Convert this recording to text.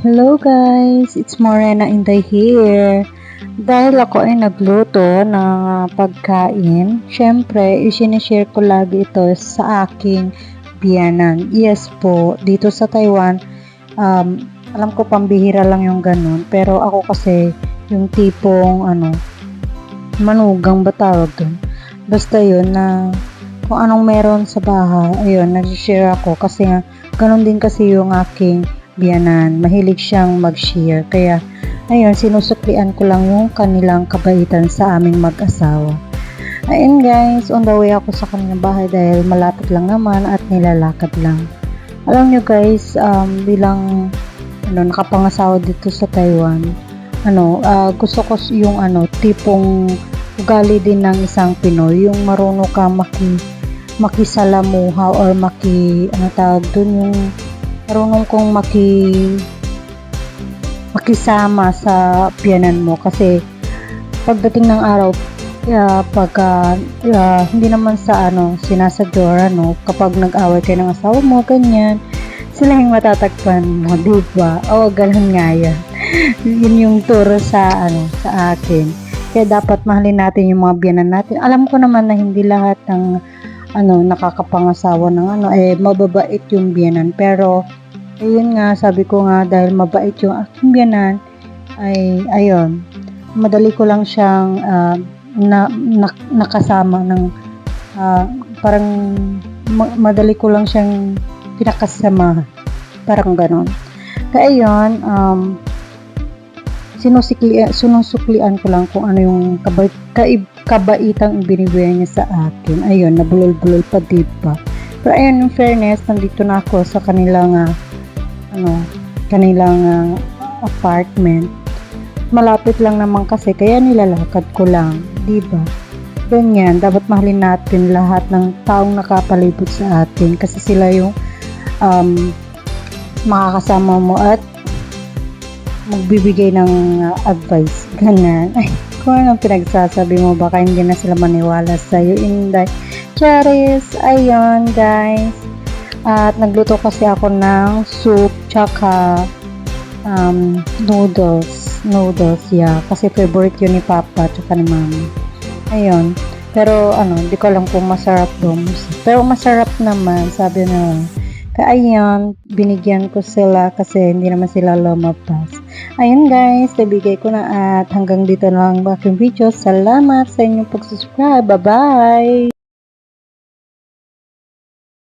Hello guys, it's Morena Inday here. Dahil ako ay nagluto ng pagkain, syempre, isinishare ko lagi ito sa aking biyanan. Yes po, dito sa Taiwan, alam ko pambihira lang yung ganun, pero ako kasi yung tipong manugang ba tawag dun? Basta yun na kung anong meron sa bahay, ayun, nag-share ako kasi nga, ganun din kasi yung aking biyanan. Mahilig siyang mag-share. Kaya, ayun, sinusuklian ko lang yung kanilang kabaitan sa aming mag-asawa. Ayun guys, on the way ako sa kanilang bahay dahil malapit lang naman at nilalakad lang. Alam nyo guys, bilang nakapangasawa dito sa Taiwan, gusto ko yung tipong ugali din ng isang Pinoy, yung marunong ka makisalamuha or tawag dun, yung marunong kong makisama sa biyanan mo kasi pagdating ng araw pagka hindi naman sa sinasadya kapag nag-away kayo ng asawa mo ganyan, sila yung matatagpan mo, diba? Oo, ganun nga yan. Yun yung turo sa sa akin. Kaya dapat mahalin natin yung mga biyanan natin. Alam ko naman na hindi lahat ng nakakapangasawa ng mababait yung biyanan, pero ayun nga, sabi ko nga dahil mabait yung aking biyanan ay ayun, madali ko lang siyang nakasama ng parang madali ko lang siyang pinakasama, parang ganon. Kaya ayun, sinusuklian ko lang kung ano yung kabaitang ibinibigay niya sa akin. Ayun, nabulol-bulol pa, diba? Pero ayun, in fairness, nandito na ako sa kanilang apartment. Malapit lang naman kasi, kaya nilalakad ko lang, diba? Ganyan, dapat mahalin natin lahat ng taong nakapalibot sa atin kasi sila yung makakasama mo at magbibigay ng advice. Ganyan. Ay, kung anong pinagsasabi mo, baka hindi na sila maniwala sa'yo. Inday. Charis, ayun guys. At nagluto kasi ako ng soup tsaka noodles, yeah, kasi favorite yun ni Papa tsaka ni Mama. Ayun, pero hindi ko alam kung masarap doon, pero masarap naman, sabi na. Kaya ayun, binigyan ko sila kasi hindi naman sila lumabas. Ayun guys, nabigay ko na at hanggang dito na lang ang aking video. Salamat sa inyong pag-subscribe. Bye-bye!